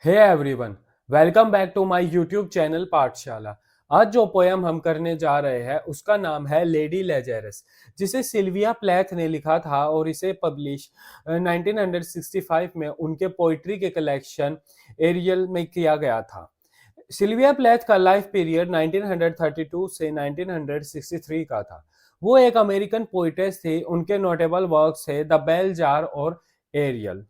Hey everyone, welcome back to my YouTube channel Pathshala. आज जो poem हम करने जा रहे हैं उसका नाम है लेडी लेजेरस, जिसे सिल्विया प्लैथ ने लिखा था और इसे पब्लिश 1965 में उनके पोइट्री के कलेक्शन एरियल में किया गया था। सिल्विया प्लैथ का लाइफ पीरियड 1932 से 1963 का था। वो एक अमेरिकन पोइटेस थी। उनके नोटेबल वर्क्स है द बेल जार और एरियल।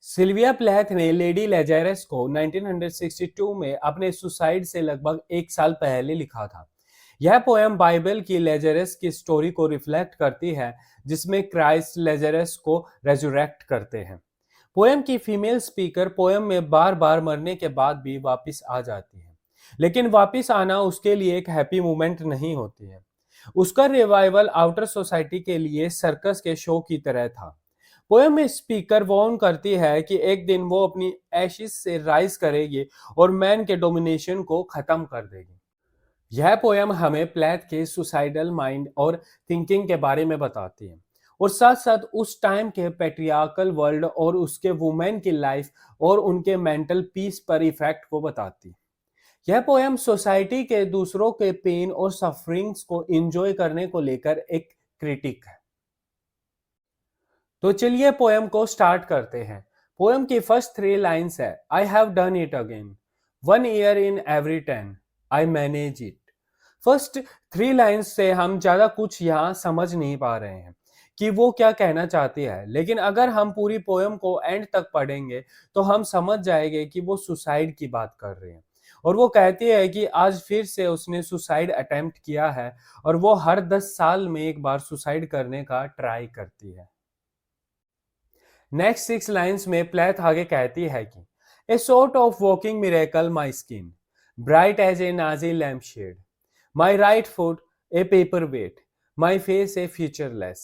सिल्विया प्लैथ ने लेडी लेजेरस को 1962 में अपने सुसाइड से लगभग एक साल पहले लिखा था। यह पोएम बाइबल की लेजेरस की स्टोरी को रिफ्लेक्ट करती है, जिसमें क्राइस्ट लेजेरस को रेजुरेक्ट करते हैं। पोएम की फीमेल स्पीकर पोएम में बार बार मरने के बाद भी वापस आ जाती है, लेकिन वापस आना उसके लिए एक हैप्पी मोमेंट नहीं होती है। उसका रिवाइवल आउटर सोसाइटी के लिए सर्कस के शो की तरह था। पोएम में स्पीकर वार्न करती है कि एक दिन वो अपनी एशिस से राइज करेगी और मैन के डोमिनेशन को खत्म कर देगी। यह पोएम हमें प्लैथ के सुसाइडल माइंड और थिंकिंग के बारे में बताती है, और साथ साथ उस टाइम के पेट्रियार्कल वर्ल्ड और उसके वुमेन की लाइफ और उनके मेंटल पीस पर इफेक्ट को बताती है। यह पोएम सोसाइटी के दूसरों के पेन और सफरिंग्स को एंजॉय करने को लेकर एक क्रिटिक है। तो चलिए पोएम को स्टार्ट करते हैं। पोएम की फर्स्ट 3 लाइन्स है, I have done it again, 1 year in every 10, I manage it. First 3 lines से हम ज्यादा कुछ यहाँ समझ नहीं पा रहे हैं कि वो क्या कहना चाहती है, लेकिन अगर हम पूरी पोएम को एंड तक पढ़ेंगे तो हम समझ जाएंगे कि वो सुसाइड की बात कर रहे हैं। और वो कहती है कि आज फिर से उसने सुसाइड अटेम्प्ट किया है और वो हर 10 साल में एक बार सुसाइड करने का ट्राई करती है। नेक्स्ट 6 लाइन्स में प्लैथ आगे कहती है कि a sort of walking miracle my skin, bright as a Nazi lampshade, my right foot a paperweight, my face a featureless,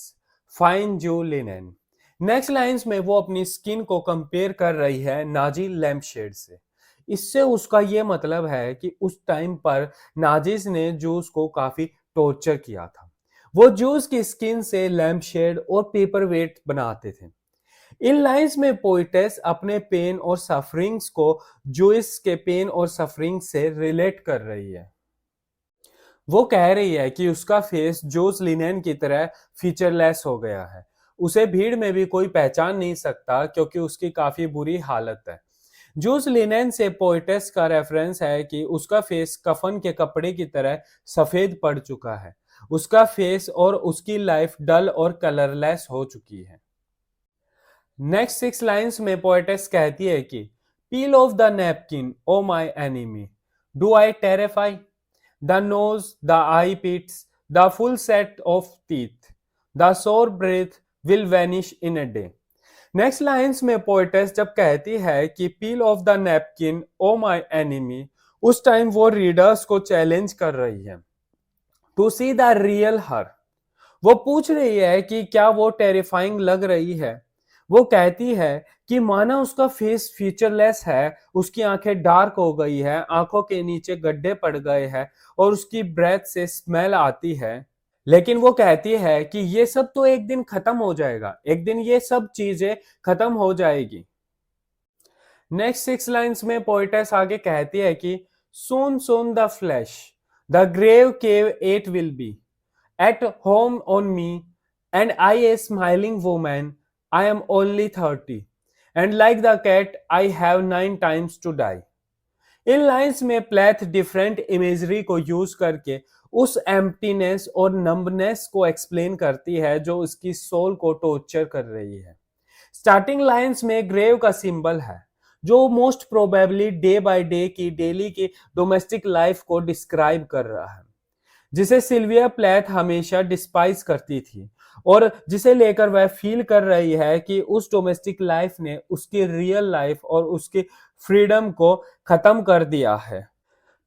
fine Jew linen. Next lines में वो अपनी skin को compare कर रही है नाजी लैम्प शेड से। इससे उसका ये मतलब है कि उस टाइम पर नाजीज ने जूस को काफी टॉर्चर किया था। वो जूस की स्किन से लैम्प शेड और पेपर वेट बनाते थे। इन लाइंस में पोइटेस अपने पेन और सफरिंग्स को जूइस के पेन और सफरिंग से रिलेट कर रही है। वो कह रही है कि उसका फेस जोस लिनेन की तरह फीचरलेस हो गया है। उसे भीड़ में भी कोई पहचान नहीं सकता क्योंकि उसकी काफी बुरी हालत है। जूस लिनेन से पोइटेस का रेफरेंस है कि उसका फेस कफन के कपड़े की तरह सफेद पड़ चुका है। उसका फेस और उसकी लाइफ डल और कलरलेस हो चुकी है। नेक्स्ट 6 लाइन्स में पोएटेस कहती है कि पील of the napkin O my enemy, do I terrify, the nose, the eye pits, the full set of teeth, the sour breath will vanish in a day. Next lines में poetess जब कहती है कि पील of the napkin ओ माई एनिमी, उस time वो readers को challenge कर रही है to see the real her. वो पूछ रही है कि क्या वो टेरिफाइंग लग रही है। वो कहती है कि माना उसका फेस फीचरलेस है, उसकी आंखें डार्क हो गई है, आंखों के नीचे गड्ढे पड़ गए हैं और उसकी ब्रेथ से स्मेल आती है। लेकिन वो कहती है कि ये सब तो एक दिन खत्म हो जाएगा, एक दिन ये सब चीजें खत्म हो जाएगी। नेक्स्ट 6 लाइन्स में पोइटेस आगे कहती है कि soon soon the flesh, the grave cave it will be, at home on me, and I a smiling woman, I am only 30, and like the cat I have 9 times to die। In lines में प्लेथ different imagery को use करके उस emptiness और numbness को explain करती है जो उसकी सोल को टॉर्चर कर रही है। स्टार्टिंग लाइंस में ग्रेव का सिंबल है, जो most probably day by day की डेली की डोमेस्टिक लाइफ को डिस्क्राइब कर रहा है, जिसे सिल्विया प्लैथ हमेशा डिस्पाइज करती थी और जिसे लेकर वह फील कर रही है कि उस डोमेस्टिक लाइफ ने उसकी रियल लाइफ और उसकी फ्रीडम को खत्म कर दिया है।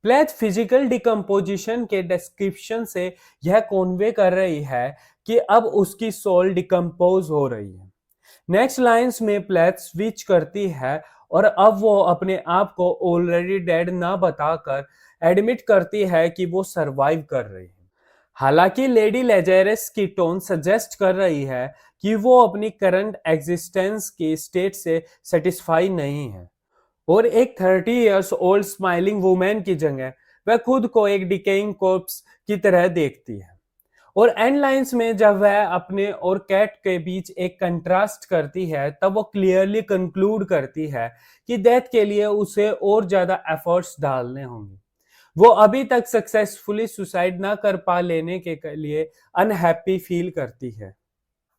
प्लैथ फिजिकल डिकम्पोजिशन के डिस्क्रिप्शन से यह कॉन्वे कर रही है कि अब उसकी सोल डिकम्पोज हो रही है। नेक्स्ट लाइंस में प्लैथ स्विच करती है और अब वो अपने आप को ऑलरेडी डेड ना बताकर एडमिट करती है कि वो सरवाइव कर रही है। हालांकि लेडी लेजेरस की टोन सजेस्ट कर रही है कि वो अपनी करंट एग्जिस्टेंस की स्टेट से सेटिस्फाई नहीं है और एक 30 इयर्स ओल्ड स्माइलिंग वुमेन की जगह वह खुद को एक डिकेइंग कॉर्प्स की तरह देखती है। और एंड लाइंस में जब वह अपने और कैट के बीच एक कंट्रास्ट करती है तब वो क्लियरली कंक्लूड करती है कि डेथ के लिए उसे और ज्यादा एफर्ट्स डालने होंगे। वो अभी तक सक्सेसफुली सुसाइड ना कर पा लेने के लिए अनहैप्पी फील करती है।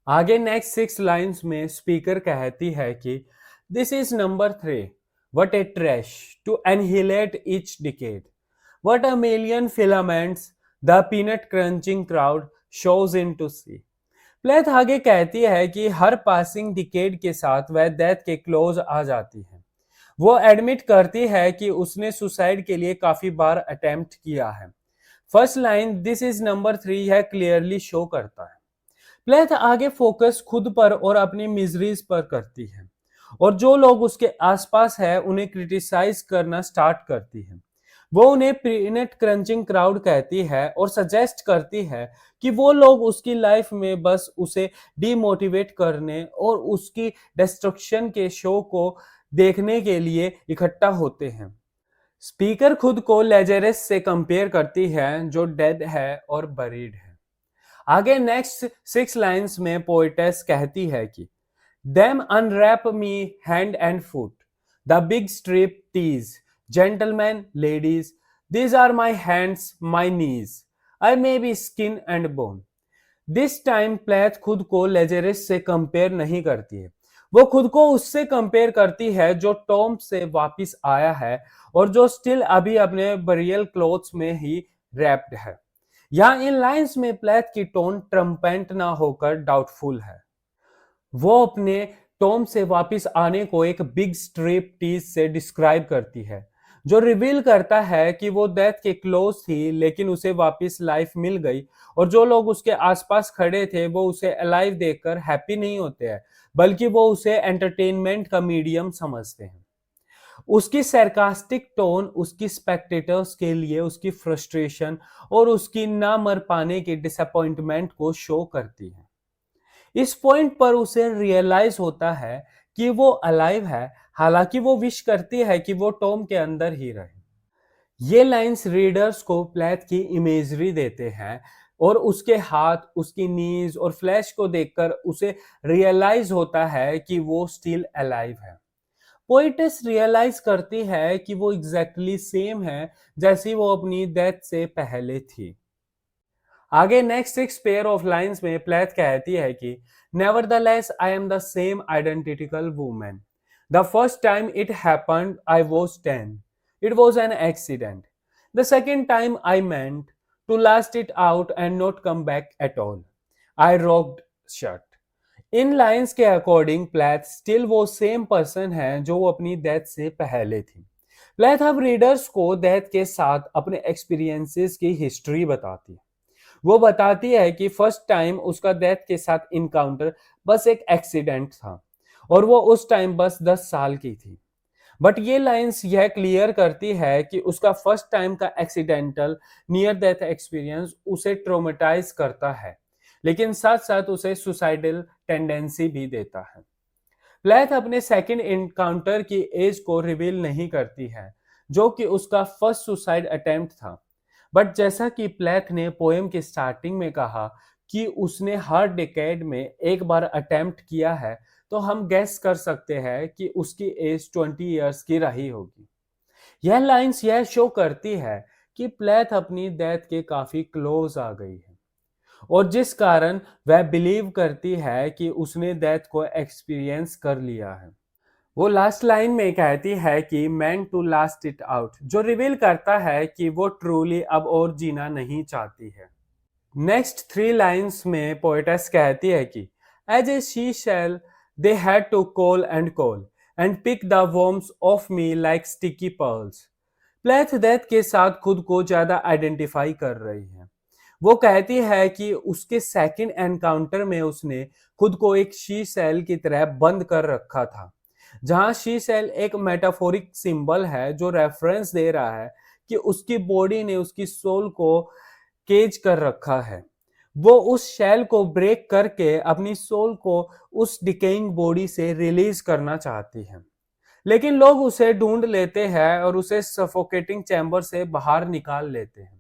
आगे नेक्स्ट 6 लाइंस में स्पीकर कहती है कि this is number 3, what a trash to annihilate each decade, what a million filaments the peanut crunching crowd shoves in to see. Plath आगे कहती है कि हर पासिंग डिकेड के साथ वह डेथ के क्लोज आ जाती है। वो एडमिट करती है कि उसने सुसाइड के लिए काफी बार अटेम्प्ट किया है। First line this is number 3 यह क्लियरली शो करता है। प्लेथ आगे फोकस खुद पर और अपनी मिजरीज पर करती है और जो लोग उसके आसपास है उन्हें क्रिटिसाइज करना स्टार्ट करती है। वो उन्हें पीनट क्रंचिंग क्राउड कहती है और सजेस्ट करती है कि वो लोग उसकी लाइफ में बस उसे डीमोटिवेट करने और उसकी डिस्ट्रक्शन के शो को देखने के लिए इकट्ठा होते हैं। स्पीकर खुद को लेजेरस से कंपेयर करती है जो डेड है और बरीड है। आगे नेक्स्ट 6 लाइंस में पोएटेस कहती है कि them unwrap me hand and foot the big striptease gentleman ladies these are my hands my knees I may be skin and bone। This time Plath खुद को लेजेरिस से compare नहीं करती है। वो खुद को उससे कंपेयर करती है जो टॉम से वापस आया है और जो स्टिल अभी अपने बरियल क्लोथ्स में ही रैप्ड है। यहाँ इन लाइंस में प्लेथ की टोन ट्रम्पेंट ना होकर डाउटफुल है। वो अपने टॉम से वापस आने को एक बिग स्ट्रिप टीज से डिस्क्राइब करती है जो रिवील करता है कि वो डेथ के क्लोज थी लेकिन उसे वापस लाइफ मिल गई और जो लोग उसके आसपास खड़े थे वो उसे अलाइव देखकर हैप्पी नहीं होते हैं बल्कि वो उसे एंटरटेनमेंट का मीडियम समझते हैं। उसकी सरकास्टिक टोन उसकी स्पेक्टेटर्स के लिए उसकी फ्रस्ट्रेशन और उसकी ना मर पाने की डिसअपॉइंटमेंट को शो करती है। इस पॉइंट पर उसे रियलाइज होता है कि वो अलाइव है, हालांकि वो विश करती है कि वो टॉम के अंदर ही रहे। ये लाइंस रीडर्स को प्लेथ की इमेजरी देते हैं और उसके हाथ, उसकी नीज और फ्लैश को देखकर उसे रियलाइज होता है कि वो स्टिल अलाइव है। पोइटेस रियलाइज करती है कि वो एग्जैक्टली सेम है जैसी वो अपनी डेथ से पहले थी। आगे नेक्स्ट 6 पेयर ऑफ लाइंस में प्लेथ कहती है कि nevertheless I am the same identical woman. The first time it happened I was 10. It was an accident. The second time I meant to last it out and not come back at all. I rocked shut. In lines के according प्लेथ still वो same person है जो वो अपनी death से पहले थी। प्लेथ अब रीडर्स को डेथ के साथ अपने एक्सपीरियंसेस की हिस्ट्री बताती है। वो बताती है कि फर्स्ट टाइम उसका डेथ के साथ इनकाउंटर बस एक एक्सीडेंट था और वो उस टाइम बस 10 साल की थी। बट ये लाइंस यह क्लियर करती है कि उसका फर्स्ट टाइम का एक्सीडेंटल नियर डेथ एक्सपीरियंस उसे ट्रोमेटाइज करता है लेकिन साथ साथ उसे सुसाइडल टेंडेंसी भी देता है। प्लेथ अपने सेकंड इनकाउंटर की एज को रिवील नहीं करती है जो कि उसका फर्स्ट सुसाइड अटेम्प्ट था। बट जैसा कि प्लेथ ने पोएम के स्टार्टिंग में कहा कि उसने हर डिकेड में एक बार अटेम्प्ट किया है तो हम गेस कर सकते हैं कि उसकी एज 20 इयर्स की रही होगी। यह लाइंस यह शो करती है कि प्लेथ अपनी डेथ के काफी क्लोज आ गई है और जिस कारण वह बिलीव करती है कि उसने डेथ को एक्सपीरियंस कर लिया है। वो लास्ट लाइन में कहती है कि man to last it out, जो रिवील करता है कि वो ट्रूली अब और जीना नहीं चाहती है। नेक्स्ट 3 लाइंस में पोएटेस कहती है कि as a seashell they had to call and pick the worms off me like sticky pearls। Plath death के साथ खुद को ज्यादा आइडेंटिफाई कर रही है। वो कहती है कि उसके सेकंड एनकाउंटर में उसने खुद को एक शी सेल की तरह बंद कर रखा था, जहां शी सेल एक मेटाफोरिक सिंबल है जो रेफरेंस दे रहा है कि उसकी बॉडी ने उसकी सोल को केज कर रखा है। वो उस शेल को ब्रेक करके अपनी सोल को उस डिकेइंग बॉडी से रिलीज करना चाहती है, लेकिन लोग उसे ढूंढ लेते हैं और उसे सफोकेटिंग चैम्बर से बाहर निकाल लेते हैं।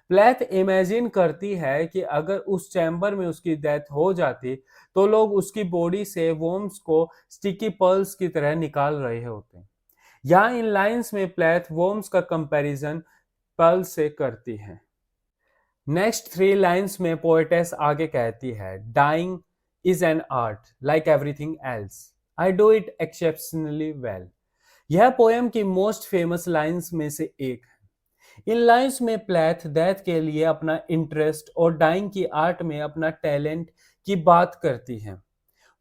प्लेथ इमेजिन करती है कि अगर उस चैम्बर में उसकी डेथ हो जाती तो लोग उसकी बॉडी से वोम्स को स्टिकी पर्ल्स की तरह निकाल रहे होते। यहाँ इन लाइंस में प्लेथ वोम्स का कंपैरिजन पर्ल से करती है। नेक्स्ट थ्री लाइंस में पोएटेस आगे कहती है, dying is an art like everything else, I do it exceptionally well. यह पोएम की मोस्ट फेमस लाइंस में से एक है। इन लाइंस में प्लेथ डेथ के लिए अपना इंटरेस्ट और डाइंग की आर्ट में अपना टैलेंट की बात करती है।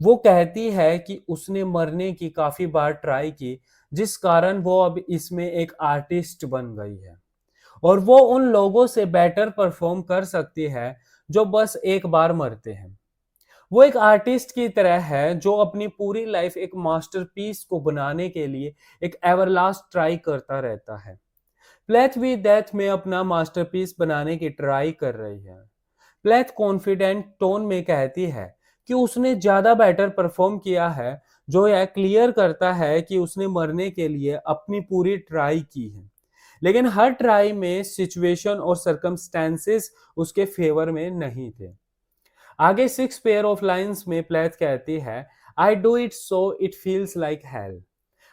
वो कहती है कि उसने मरने की काफी बार ट्राई की, जिस कारण वो अब इसमें एक आर्टिस्ट बन गई है और वो उन लोगों से बेटर परफॉर्म कर सकती है जो बस एक बार मरते हैं। वो एक आर्टिस्ट की तरह है जो अपनी पूरी लाइफ एक मास्टरपीस को बनाने के लिए एक एवरलास्ट ट्राई करता रहता है। प्लेथ भी डेथ में अपना मास्टरपीस बनाने की ट्राई कर रही है। प्लेथ कॉन्फिडेंट टोन में कहती है कि उसने ज्यादा बेटर परफॉर्म किया है, जो यह क्लियर करता है कि उसने मरने के लिए अपनी पूरी ट्राई की है, लेकिन हर ट्राई में सिचुएशन और सर्कमस्टेंसेस उसके फेवर में नहीं थे। आगे सिक्स पेयर ऑफ लाइंस में प्लेथ कहती है, I do it so it feels like hell,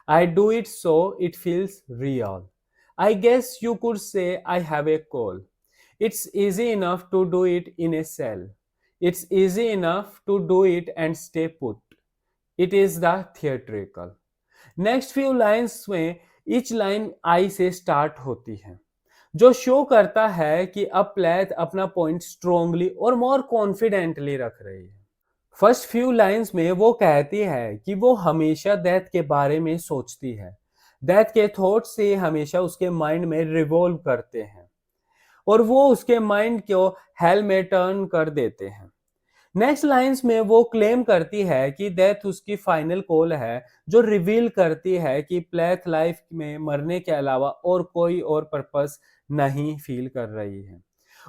I do it so it feels real, I guess you could say I have a call, it's easy enough to do it in a cell, it's easy enough to do it and stay put, it is the theatrical। Next few lines में each line आई से start होती है, जो show करता है कि अब प्लेथ अपना पॉइंट स्ट्रोंगली और मोर कॉन्फिडेंटली रख रही है। फर्स्ट फ्यू लाइंस में वो कहती है कि वो हमेशा डेथ के बारे में सोचती है, डेथ के थॉट से हमेशा उसके माइंड में रिवॉल्व करते हैं और वो उसके माइंड को हेल में टर्न कर देते हैं। नेक्स्ट लाइंस में वो क्लेम करती है कि डेथ उसकी फाइनल कॉल है, जो रिवील करती है कि प्लेथ लाइफ में मरने के अलावा और कोई और पर्पस नहीं फील कर रही है।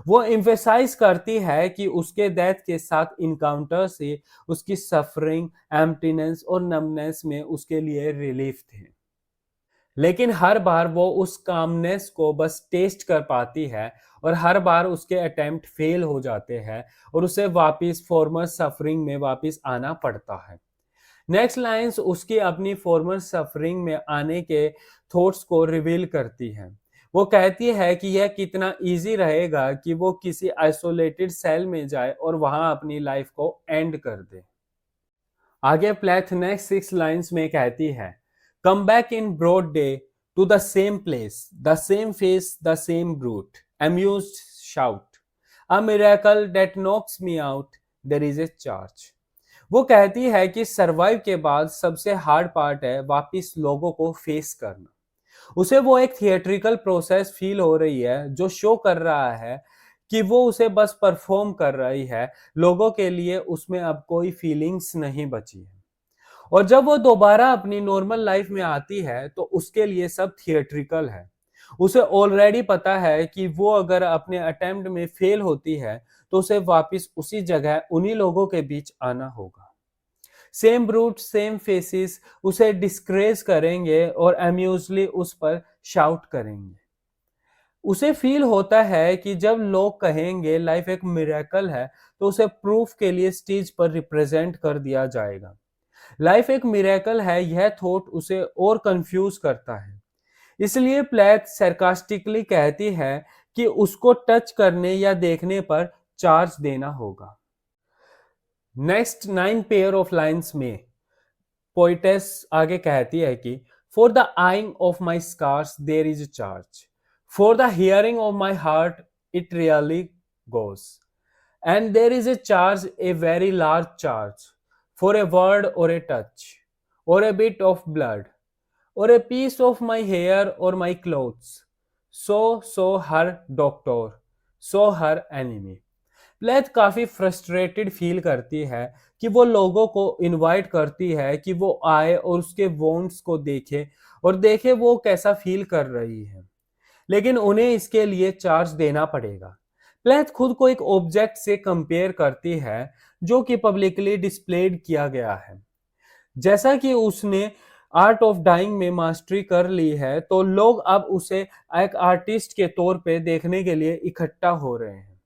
वो एम्फेसाइज करती है कि उसके डेथ के साथ इनकाउंटर से उसकी सफरिंग, एम्प्टीनेस और नमनेस में उसके लिए रिलीफ थे, लेकिन हर बार वो उस कामनेस को बस टेस्ट कर पाती है और हर बार उसके अटेम्प्ट फेल हो जाते हैं और उसे वापस फॉर्मर सफरिंग में वापस आना पड़ता है। नेक्स्ट लाइंस उसकी अपनी फॉर्मर सफरिंग में आने के थॉट्स को रिवील करती है। वो कहती है कि यह कितना इजी रहेगा कि वो किसी आइसोलेटेड सेल में जाए और वहां अपनी लाइफ को एंड कर दे। आगे प्लेथ नेक्स्ट सिक्स लाइंस में कहती है, come back in broad day to the same place, the same face, the same brute, amused shout, a miracle that knocks me out, there is a charge। वो कहती है कि survive के बाद सबसे हार्ड पार्ट है वापिस लोगों को फेस करना। उसे वो एक थिएट्रिकल प्रोसेस फील हो रही है जो शो कर रहा है कि वो उसे बस परफॉर्म कर रही है, लोगों के लिए उसमें अब कोई फीलिंग्स नहीं बची है। और जब वो दोबारा अपनी नॉर्मल लाइफ में आती है तो उसके लिए सब थिएट्रिकल है। उसे ऑलरेडी पता है कि वो अगर अपने अटेम्प्ट में फेल होती है तो उसे वापस उसी जगह उन्हीं लोगों के बीच आना होगा। सेम ब्रूट, सेम फेसेस उसे डिस्क्रेज करेंगे और अम्यूजली उस पर शाउट करेंगे। उसे फील होता है कि जब लोग कहेंगे लाइफ एक मिरेकल है तो उसे प्रूफ के लिए स्टेज पर रिप्रेजेंट कर दिया जाएगा। लाइफ एक मिरेकल है, यह थॉट उसे और कंफ्यूज करता है। इसलिए प्लेथ सरकास्टिकली कहती है कि उसको टच करने या देखने पर चार्ज देना होगा। नेक्स्ट 9 पेयर ऑफ लाइंस में पोइटेस आगे कहती है कि for the eyeing of my scars there is a charge, for the hearing of my heart it really goes, and there is a charge, a very large charge, for a word or a touch or a bit of blood or a piece of my hair or my clothes, so her doctor, so her enemy। प्लेथ काफी frustrated feel करती है कि वो लोगों को invite करती है कि वो आए और उसके वॉन्ट्स को देखे और देखे वो कैसा फील कर रही है, लेकिन उन्हें इसके लिए चार्ज देना पड़ेगा। प्लेथ खुद को एक ऑब्जेक्ट से कंपेयर करती है जो कि पब्लिकली डिस्प्लेड किया गया है। जैसा कि उसने आर्ट ऑफ डाइंग में मास्टरी कर ली है, तो लोग अब उसे एक आर्टिस्ट के तौर पे देखने के लिए इकट्ठा हो रहे हैं।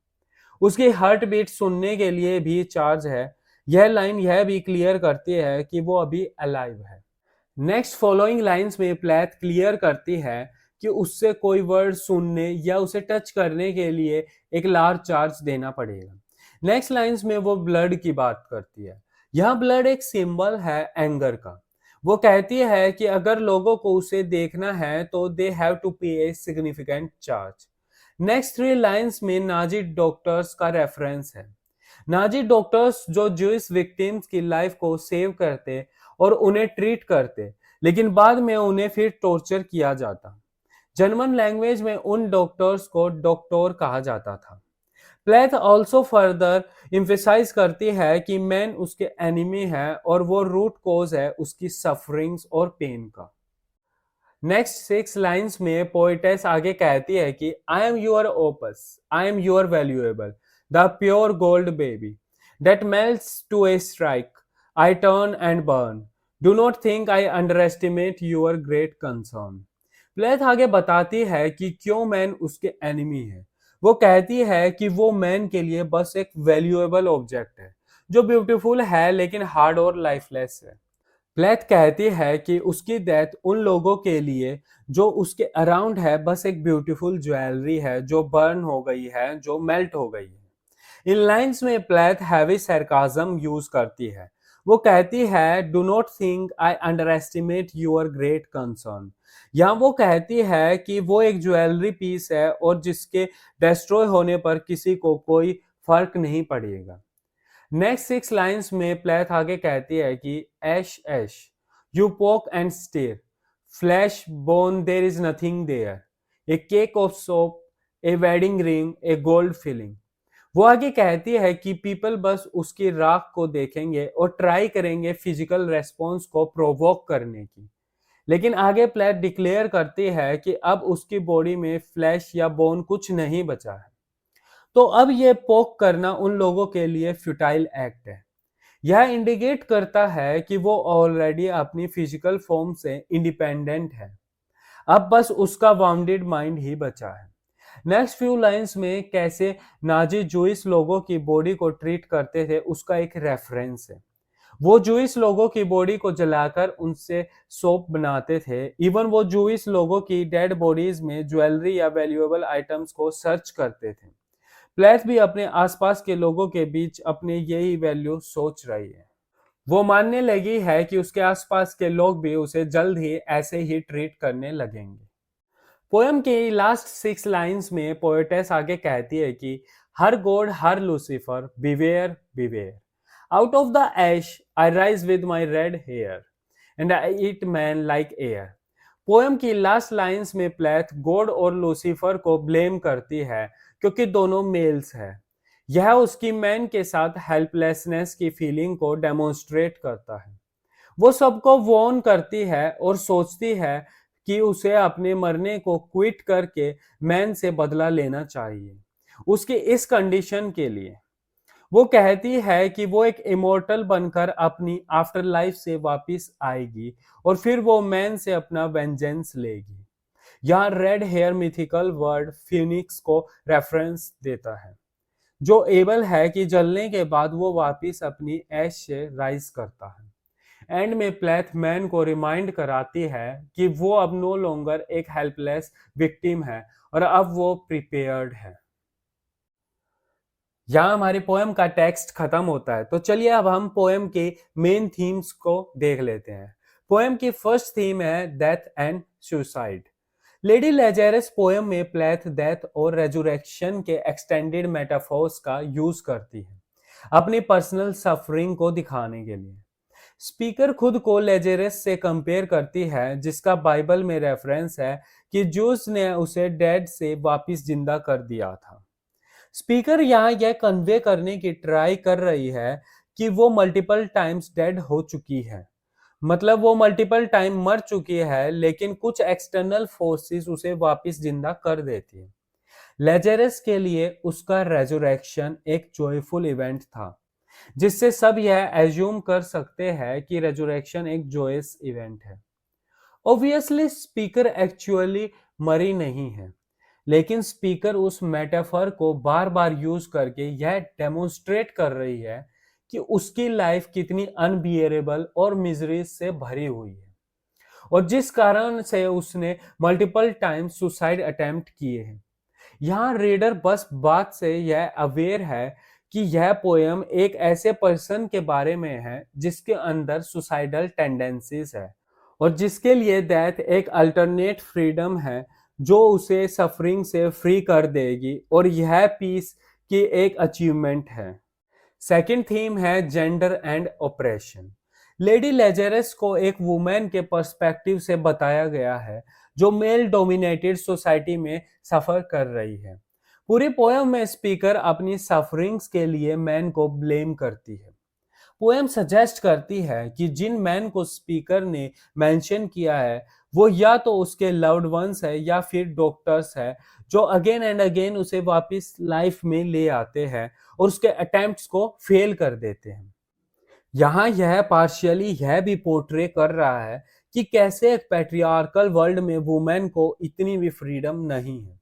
उसकी हार्ट बीट सुनने के लिए भी चार्ज है। यह लाइन यह भी क्लियर करती है कि वो अभी अलाइव है। नेक्स्ट फॉलोइंग लाइंस में प्लेथ क्लियर करती है कि उससे कोई वर्ड सुनने या उसे टच करने के लिए एक लार्ज चार्ज देना पड़ेगा। नेक्स्ट लाइंस में वो ब्लड की बात करती है। यह ब्लड एक सिंबल है एंगर का। वो कहती है कि अगर लोगों को उसे देखना है तो दे हैव टू पे a significant charge. Next three lines में नाजी डॉक्टर्स का रेफरेंस है। नाजी डॉक्टर्स जो ज्यूइश विक्टिम्स की लाइफ को सेव करते और उन्हें ट्रीट करते, लेकिन बाद में उन्हें फिर टॉर्चर किया जाता। जर्मन लैंग्वेज में उन डॉक्टर्स को डॉक्टर कहा जाता था। प्लेथ ऑल्सो फर्दर इम्फेसाइज करती है कि मैन उसके एनिमी है और वो रूट कोज है उसकी सफरिंग्स और पेन का। नेक्स्ट सिक्स लाइंस में पोइटेस आगे कहती है कि I am your opus, I am your valuable, the pure gold baby that melts to a strike, I turn and burn, do not think I underestimate your great concern. Plath आगे बताती है कि क्यों man उसके enemy है। वो कहती है कि वो मैन के लिए बस एक वैल्यूएबल ऑब्जेक्ट है जो ब्यूटीफुल है लेकिन हार्ड और लाइफलेस है। प्लेथ कहती है कि उसकी डेथ उन लोगों के लिए जो उसके अराउंड है बस एक ब्यूटीफुल ज्वेलरी है जो बर्न हो गई है, जो मेल्ट हो गई है। इन लाइंस में प्लेथ हैवी सरकाजम यूज करती है। वो कहती है do not think I underestimate your great concern. यहाँ वो कहती है कि वो एक ज्वेलरी पीस है और जिसके डिस्ट्रॉय होने पर किसी को कोई फर्क नहीं पड़ेगा। नेक्स्ट सिक्स लाइंस में प्लेथ आगे कहती है कि ash ash you poke and stir, flesh bone there is nothing there, a cake of soap, a wedding ring, a gold filling. वो आगे कहती है कि पीपल बस उसकी राख को देखेंगे और ट्राई करेंगे फिजिकल रेस्पॉन्स को प्रोवोक करने की, लेकिन आगे प्लेथ डिक्लेयर करती है कि अब उसकी बॉडी में फ्लैश या बोन कुछ नहीं बचा है। तो अब ये पोक करना उन लोगों के लिए फ्यूटाइल एक्ट है। यह इंडिकेट करता है कि वो ऑलरेडी अपनी फिजिकल फॉर्म से इंडिपेंडेंट है। अब बस उसका वाउंडेड माइंड ही बचा है। नेक्स्ट फ्यू लाइंस में कैसे नाजी जूइस लोगों की बॉडी को ट्रीट करते थे उसका एक रेफरेंस है। वो जूइस लोगों की बॉडी को जलाकर उनसे सोप बनाते थे। इवन वो जूइस लोगों की डेड बॉडीज में ज्वेलरी या वैल्यूएबल आइटम्स को सर्च करते थे। प्लेथ भी अपने आसपास के लोगों के बीच अपने यही वैल्यू सोच रही है। वो मानने लगी है कि उसके आसपास के लोग भी उसे जल्द ही ऐसे ही ट्रीट करने लगेंगे। पोएम के लास्ट सिक्स लाइंस में पोएटेस आगे कहती है कि हर गॉड हर Lucifer beware beware, out of the ash I rise with my red hair and I eat man like air. Poem की लास्ट लाइंस में प्लेथ गॉड और लूसीफर को ब्लेम करती है क्योंकि दोनों मेल्स है। यह उसकी मैन के साथ हेल्पलेसनेस की फीलिंग को डेमोन्स्ट्रेट करता है। वो सबको वॉर्न करती है और सोचती है कि उसे अपने मरने को क्विट करके मैन से बदला लेना चाहिए उसकी इस कंडीशन के लिए। वो कहती है कि वो एक इमोर्टल बनकर अपनी आफ्टर लाइफ से वापस आएगी और फिर वो मैन से अपना वेंजेंस लेगी। यहाँ red hair mythical bird phoenix को रेफरेंस देता है जो एबल है कि जलने के बाद वो वापस अपनी ऐश से राइज करता है। एंड में प्लेथ मैन को रिमाइंड कराती है कि वो अब नो लॉन्गर एक हेल्पलेस विक्टिम है और अब वो प्रिपेयर्ड है। यहाँ हमारी पोएम का टेक्स्ट खत्म होता है। तो चलिए अब हम पोएम के मेन थीम्स को देख लेते हैं। पोएम की फर्स्ट थीम है death and suicide. Lady Lazarus poem में प्लेथ डेथ और रेजुरेक्शन के एक्सटेंडेड मेटाफोर्स का यूज करती है अपनी पर्सनल सफरिंग को दिखाने के लिए। स्पीकर खुद को लेजेरस से कंपेयर करती है जिसका बाइबल में रेफरेंस है कि जूस ने उसे डेड से वापस जिंदा कर दिया था। स्पीकर यहाँ यह कन्वे करने की ट्राई कर रही है कि वो मल्टीपल टाइम्स डेड हो चुकी है, मतलब वो मल्टीपल टाइम मर चुकी है, लेकिन कुछ एक्सटर्नल फोर्सेस उसे वापस जिंदा कर देती है। लेजेरस के लिए उसका रेजोरेक्शन एक जॉयफुल इवेंट था, जिससे सब यह एज्यूम कर सकते हैं कि रेजोरेक्शन एक जॉयस इवेंट है। ऑब्वियसली स्पीकर एक्चुअली मरी नहीं है, लेकिन स्पीकर उस मेटाफर को बार बार यूज करके यह डेमोन्स्ट्रेट कर रही है कि उसकी लाइफ कितनी अनबियरेबल और मिजरीज से भरी हुई है, और जिस कारण से उसने मल्टीपल टाइम सुसाइड अटेम्प्ट किए हैं। यहाँ रीडर बस बात से यह अवेयर है कि यह पोयम एक ऐसे पर्सन के बारे में है जिसके अंदर सुसाइडल टेंडेंसीज है, और जिसके लिए डेथ एक अल्टरनेट फ्रीडम है जो उसे सफरिंग से फ्री कर देगी, और यह पीस की एक अचीवमेंट है। सेकंड थीम है जेंडर एंड ऑपरेशन। लेडी लेजरस को एक वुमेन के पर्सपेक्टिव से बताया गया है जो मेल डोमिनेटेड सोसाइटी में सफर कर रही है। पूरी पोएम में स्पीकर अपनी सफरिंग्स के लिए मैन को ब्लेम करती है। पोएम सजेस्ट करती है कि जिन मैन को स्पीकर ने मेंशन किया है वो या तो उसके लव्ड वंस है या फिर डॉक्टर्स है जो अगेन एंड अगेन उसे वापस लाइफ में ले आते हैं और उसके अटेम्प्ट्स को फेल कर देते हैं। यहाँ यह पार्शियली यह भी पोर्ट्रे कर रहा है कि कैसे एक पैट्रियार्कल वर्ल्ड में वुमेन को इतनी भी फ्रीडम नहीं है।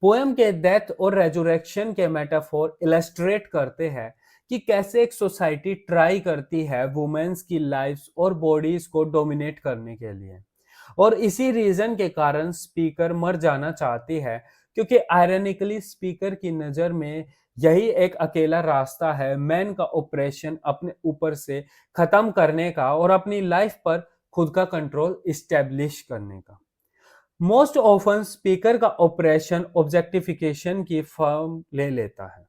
पोएम के डेथ और रेजुरेक्शन के मेटाफोर इलस्ट्रेट करते हैं कि कैसे एक सोसाइटी ट्राई करती है वुमेन्स की लाइफ्स और बॉडीज को डोमिनेट करने के लिए, और इसी रीजन के कारण स्पीकर मर जाना चाहती है, क्योंकि आयरनिकली स्पीकर की नज़र में यही एक अकेला रास्ता है मैन का ऑपरेशन अपने ऊपर से खत्म करने का और अपनी लाइफ पर खुद का कंट्रोल इस्टेब्लिश करने का। मोस्ट ऑफन स्पीकर का ऑपरेशन ऑब्जेक्टिफिकेशन की फॉर्म ले लेता है,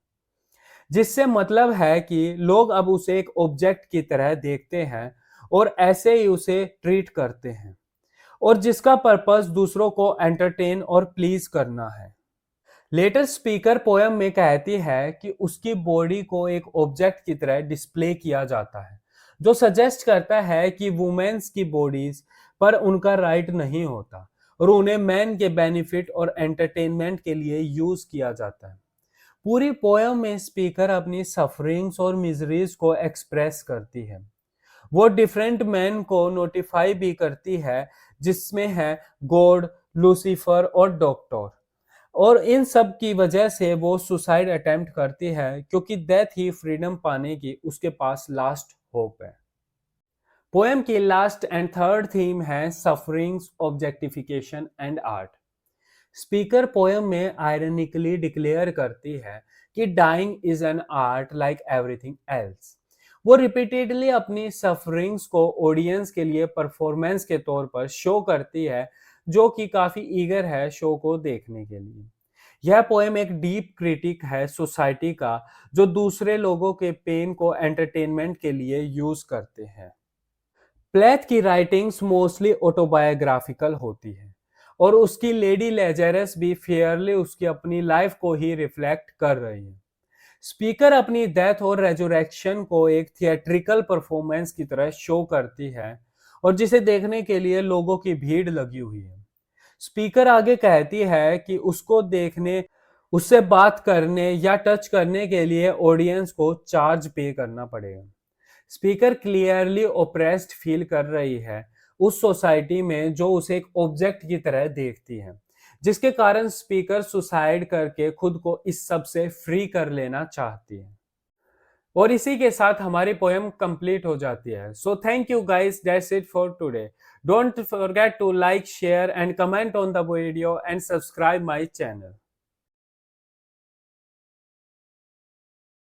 जिससे मतलब है कि लोग अब उसे एक ऑब्जेक्ट की तरह देखते हैं और ऐसे ही उसे ट्रीट करते हैं, और जिसका पर्पस दूसरों को एंटरटेन और प्लीज करना है। लेटर स्पीकर पोयम में कहती है कि उसकी बॉडी को एक ऑब्जेक्ट की तरह डिस्प्ले किया जाता है, जो सजेस्ट करता है कि वुमेन्स की बॉडीज पर उनका राइट नहीं होता और उन्हें मैन के बेनिफिट और एंटरटेनमेंट के लिए यूज किया जाता है। पूरी पोयम में स्पीकर अपनी सफरिंग्स और मिजरीज को एक्सप्रेस करती है। वो डिफरेंट मैन को नोटिफाई भी करती है, जिसमें है गॉड, लूसीफर और डॉक्टर, और इन सब की वजह से वो सुसाइड अटेम्प्ट करती है क्योंकि डेथ ही फ्रीडम पाने की उसके पास लास्ट होप है। पोएम की लास्ट एंड थर्ड थीम है sufferings, objectification and art. Speaker poem में आयरनिकली डिक्लेयर करती है कि dying is an art like everything else. वो रिपीटेडली अपनी सफरिंग्स को ऑडियंस के लिए परफॉर्मेंस के तौर पर शो करती है, जो कि काफी ईगर है शो को देखने के लिए। यह पोएम एक डीप क्रिटिक है सोसाइटी का, जो दूसरे लोगों के पेन को एंटरटेनमेंट के लिए यूज करते हैं। प्लेथ की राइटिंग्स मोस्टली ऑटोबायोग्राफिकल होती है, और उसकी लेडी लेजरस भी फेयरली उसकी अपनी लाइफ को ही रिफ्लेक्ट कर रही है। स्पीकर अपनी डेथ और रेजुरेक्शन को एक थिएट्रिकल परफॉर्मेंस की तरह शो करती है, और जिसे देखने के लिए लोगों की भीड़ लगी हुई है। स्पीकर आगे कहती है कि उसको देखने, उससे बात करने या टच करने के लिए ऑडियंस को चार्ज पे करना पड़ेगा। स्पीकर क्लियरली ओप्रेस्ड फील कर रही है उस सोसाइटी में जो उसे एक ऑब्जेक्ट की तरह देखती है, जिसके कारण स्पीकर सुसाइड करके खुद को इस सब से फ्री कर लेना चाहती है। और इसी के साथ हमारी पोएम कंप्लीट हो जाती है। So thank you guys, that's it for today. Don't forget to like, share and comment on the video and subscribe my channel.